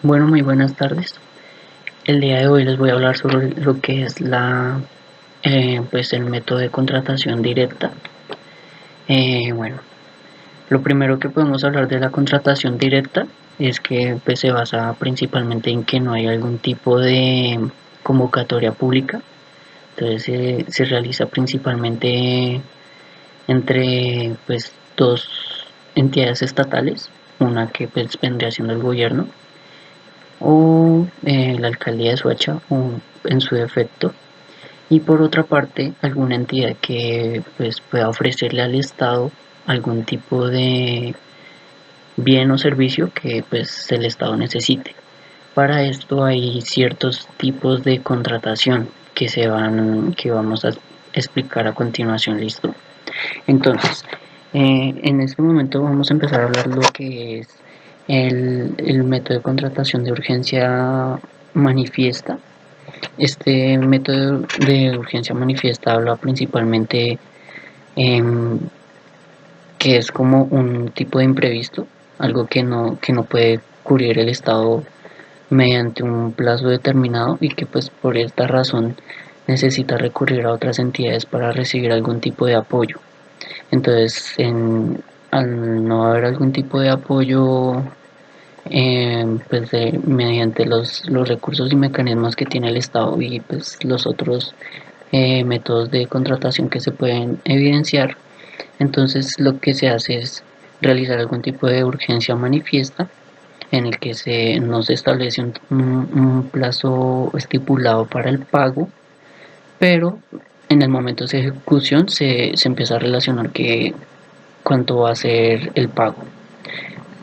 Bueno, muy buenas tardes. El día de hoy les voy a hablar sobre lo que es pues el método de contratación directa. Bueno, lo primero que podemos hablar de la contratación directa es que pues, se basa principalmente en que no hay algún tipo de convocatoria pública. Entonces se realiza principalmente entre pues dos entidades estatales, una que pues vendría siendo el gobierno o la alcaldía de Soacha o en su defecto, y por otra parte alguna entidad que pues pueda ofrecerle al Estado algún tipo de bien o servicio que pues el Estado necesite. Para esto hay ciertos tipos de contratación que vamos a explicar a continuación. Listo. Entonces, en este momento vamos a empezar a hablar lo que es el método de contratación de urgencia manifiesta. Este método de urgencia manifiesta habla principalmente en que es como un tipo de imprevisto, algo que no puede cubrir el Estado mediante un plazo determinado y que pues por esta razón necesita recurrir a otras entidades para recibir algún tipo de apoyo. Entonces, al no haber algún tipo de apoyo pues mediante los recursos y mecanismos que tiene el Estado y pues los otros métodos de contratación que se pueden evidenciar, entonces lo que se hace es realizar algún tipo de urgencia manifiesta en el que no se establece un plazo estipulado para el pago, pero en el momento de ejecución se empieza a relacionar que cuánto va a ser el pago.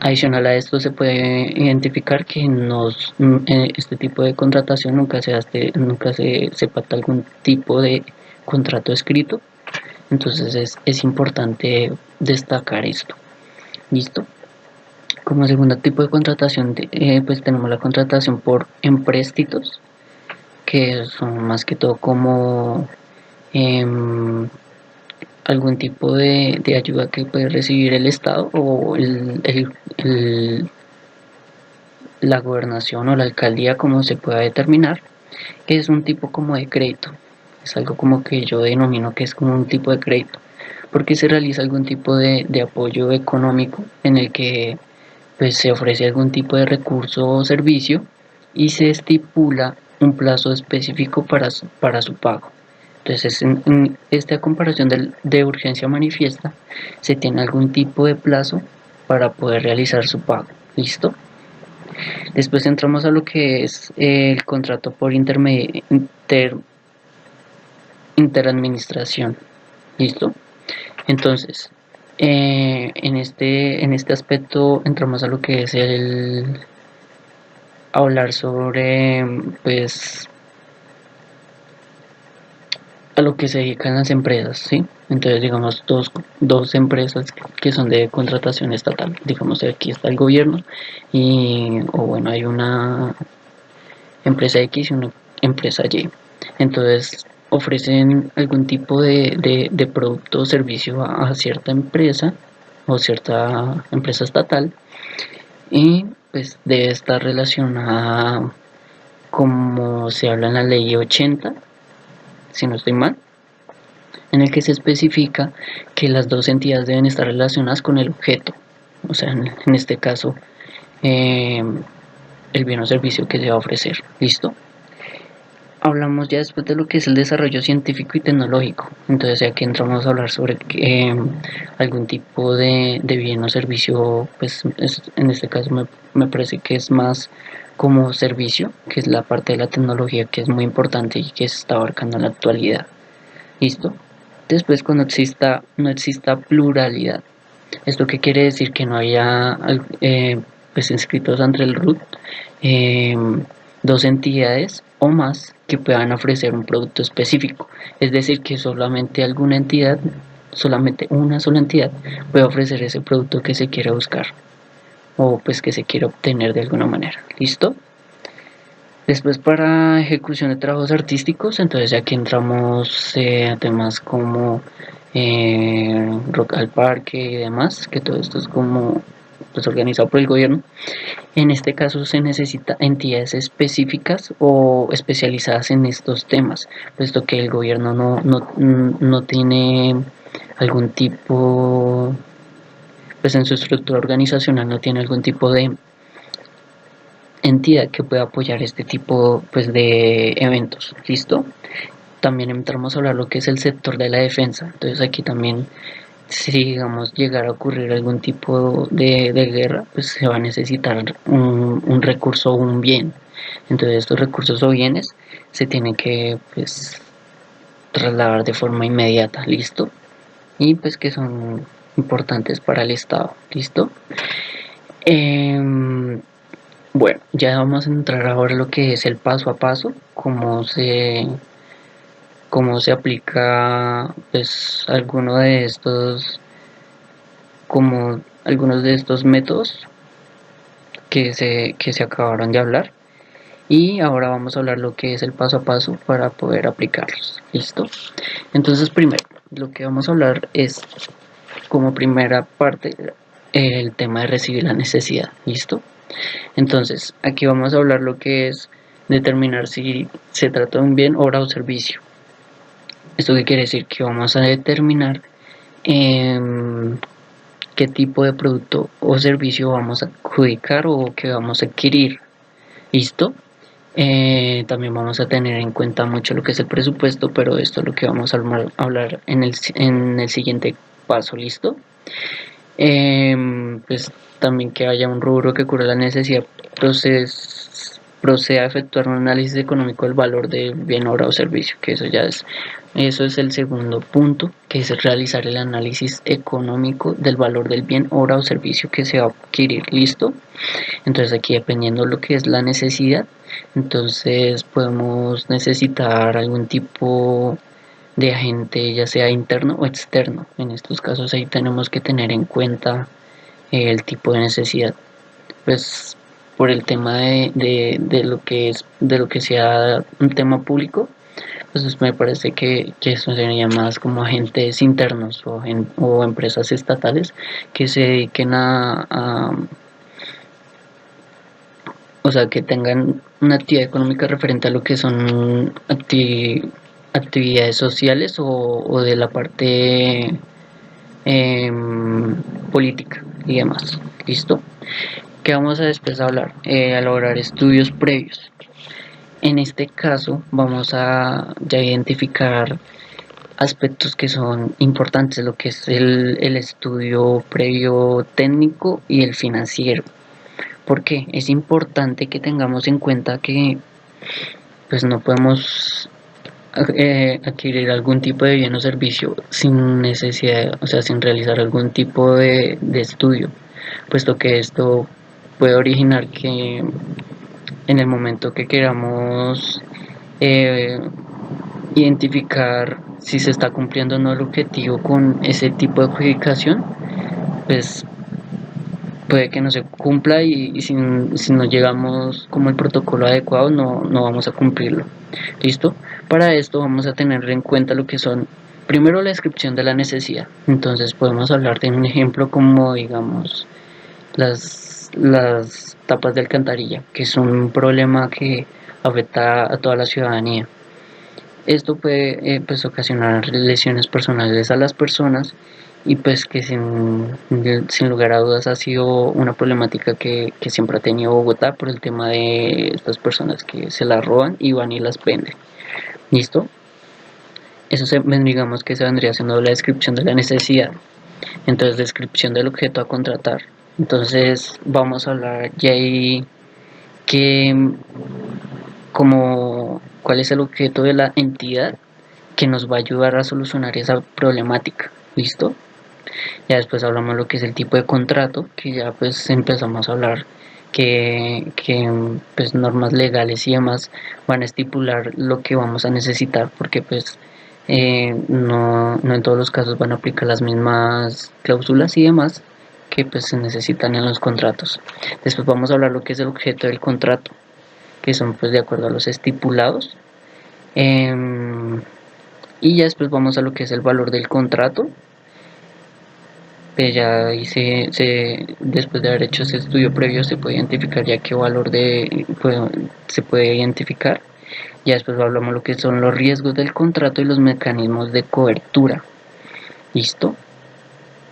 Adicional a esto se puede identificar que este tipo de contratación nunca se pacta algún tipo de contrato escrito, entonces es importante destacar esto. ¿Listo? Como segundo tipo de contratación, pues tenemos la contratación por empréstitos, que son más que todo como em, algún tipo de ayuda que puede recibir el Estado o la gobernación o la alcaldía, como se pueda determinar, que es un tipo como de crédito. Es algo como que yo denomino que es como un tipo de crédito, porque se realiza algún tipo de apoyo económico en el que pues, se ofrece algún tipo de recurso o servicio y se estipula un plazo específico para su pago. Entonces, en esta comparación de urgencia manifiesta, se tiene algún tipo de plazo para poder realizar su pago. ¿Listo? Después entramos a lo que es el contrato por interadministración. ¿Listo? Entonces, en este aspecto entramos a lo que es el hablar sobre, pues, a lo que se dedican las empresas, ¿sí? Entonces, digamos, dos empresas que son de contratación estatal. Digamos, aquí está el gobierno o bueno, hay una empresa X y una empresa Y. Entonces, ofrecen algún tipo de producto o servicio a cierta empresa o cierta empresa estatal y pues debe estar relacionada como se habla en la ley 80, si no estoy mal, en el que se especifica que las dos entidades deben estar relacionadas con el objeto, o sea, en este caso, eh, el bien o servicio que se va a ofrecer. ¿Listo? Hablamos ya después de lo que es el desarrollo científico y tecnológico. Entonces aquí entramos a hablar sobre algún tipo de bien o servicio, pues en este caso me parece que es más como servicio, que es la parte de la tecnología que es muy importante y que se está abarcando en la actualidad. ¿Listo? Después cuando no exista pluralidad. ¿Esto qué quiere decir? Que no haya pues inscritos ante el RUT eh, dos entidades o más que puedan ofrecer un producto específico. Es decir, que solamente una sola entidad puede ofrecer ese producto que se quiere buscar o pues que se quiere obtener de alguna manera. ¿Listo? Después para ejecución de trabajos artísticos, entonces aquí entramos a temas como Rock al Parque y demás, que todo esto es como pues organizado por el gobierno. En este caso se necesita entidades específicas o especializadas en estos temas, puesto que el gobierno no tiene algún tipo, pues en su estructura organizacional no tiene algún tipo de entidad que pueda apoyar este tipo pues de eventos. ¿Listo? También entramos a hablar lo que es el sector de la defensa. Entonces aquí también, si digamos llegara a ocurrir algún tipo de guerra, pues se va a necesitar un recurso o un bien. Entonces estos recursos o bienes se tienen que pues trasladar de forma inmediata. ¿Listo? Y pues que son importantes para el Estado. ¿Listo? Bueno, ya vamos a entrar ahora a lo que es el paso a paso, cómo se aplica pues como algunos de estos métodos que se acabaron de hablar. Y ahora vamos a hablar lo que es el paso a paso para poder aplicarlos. ¿Listo? Entonces primero, lo que vamos a hablar es como primera parte el tema de recibir la necesidad. ¿Listo? Entonces, aquí vamos a hablar lo que es determinar si se trata de un bien, obra o servicio. ¿Esto qué quiere decir? Que vamos a determinar eh, qué tipo de producto o servicio vamos a adjudicar o que vamos a adquirir. ¿Listo? También vamos a tener en cuenta mucho lo que es el presupuesto, pero esto es lo que vamos a hablar en el siguiente paso. ¿Listo? Pues también que haya un rubro que cubra la necesidad, proceda a efectuar un análisis económico del valor del bien, obra o servicio, que eso es el segundo punto, que es realizar el análisis económico del valor del bien, obra o servicio que se va a adquirir. ¿Listo? Entonces aquí dependiendo de lo que es la necesidad, entonces podemos necesitar algún tipo de agente, ya sea interno o externo. En estos casos ahí tenemos que tener en cuenta el tipo de necesidad, pues por el tema de lo que es, de lo que sea un tema público, pues me parece que eso sería más como agentes internos o empresas estatales que se dediquen o sea, que tengan una actividad económica referente a lo que son actividades sociales o de la parte eh, política y demás. ¿Listo? ¿Qué vamos a después hablar? A lograr estudios previos. En este caso vamos a ya identificar aspectos que son importantes, lo que es el estudio previo técnico y el financiero. Porque es importante que tengamos en cuenta que pues no podemos adquirir algún tipo de bien o servicio sin necesidad, o sea, sin realizar algún tipo de estudio, puesto que esto puede originar que en el momento que queramos eh, identificar si se está cumpliendo o no el objetivo con ese tipo de adjudicación, pues puede que no se cumpla y si no llegamos como el protocolo adecuado no vamos a cumplirlo. ¿Listo? Para esto vamos a tener en cuenta lo que son primero la descripción de la necesidad. Entonces podemos hablar de un ejemplo como digamos las tapas de alcantarilla, que es un problema que afecta a toda la ciudadanía. Esto puede pues ocasionar lesiones personales a las personas y pues que sin lugar a dudas ha sido una problemática que siempre ha tenido Bogotá por el tema de estas personas que se las roban y van y las venden. ¿Listo? Digamos que se vendría siendo la descripción de la necesidad. Entonces, descripción del objeto a contratar. Entonces, vamos a hablar ya ahí que como cuál es el objeto de la entidad que nos va a ayudar a solucionar esa problemática. ¿Listo? Ya después hablamos lo que es el tipo de contrato, que ya pues empezamos a hablar que pues normas legales y demás van a estipular lo que vamos a necesitar, porque pues no en todos los casos van a aplicar las mismas cláusulas y demás que pues se necesitan en los contratos. Después vamos a hablar lo que es el objeto del contrato, que son pues de acuerdo a los estipulados. Y ya después vamos a lo que es el valor del contrato, pues ya ahí después de haber hecho ese estudio previo se puede identificar ya qué valor se puede identificar. Ya después hablamos lo que son los riesgos del contrato y los mecanismos de cobertura. ¿Listo?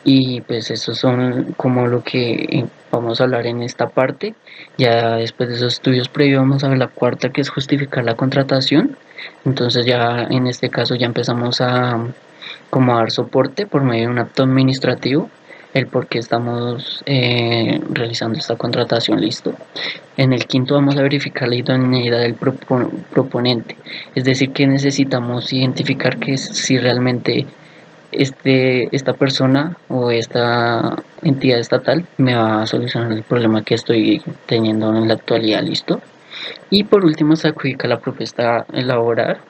Y pues esos son como lo que vamos a hablar en esta parte. Ya después de esos estudios previos vamos a ver la cuarta, que es justificar la contratación. Entonces ya en este caso ya empezamos a como a dar soporte por medio de un acto administrativo el por qué estamos realizando esta contratación. Listo. En el quinto vamos a verificar la idoneidad del proponente, es decir, que necesitamos identificar que si realmente esta persona o esta entidad estatal me va a solucionar el problema que estoy teniendo en la actualidad. Listo. Y por último se adjudica la propuesta a elaborar.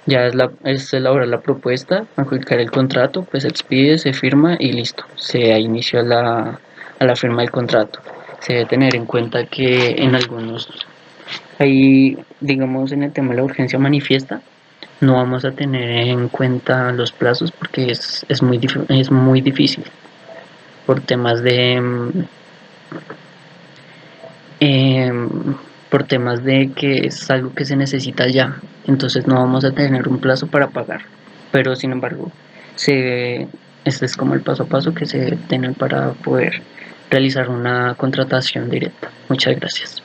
Ya es elaborar la propuesta, adjudicar el contrato, pues se expide, se firma y listo. Se da inicio a la firma del contrato. Se debe tener en cuenta que en algunos, ahí digamos en el tema de la urgencia manifiesta, no vamos a tener en cuenta los plazos porque es muy difícil por temas em, por temas de que es algo que se necesita ya, entonces no vamos a tener un plazo para pagar, pero sin embargo se este es como el paso a paso que se debe tener para poder realizar una contratación directa. Muchas gracias.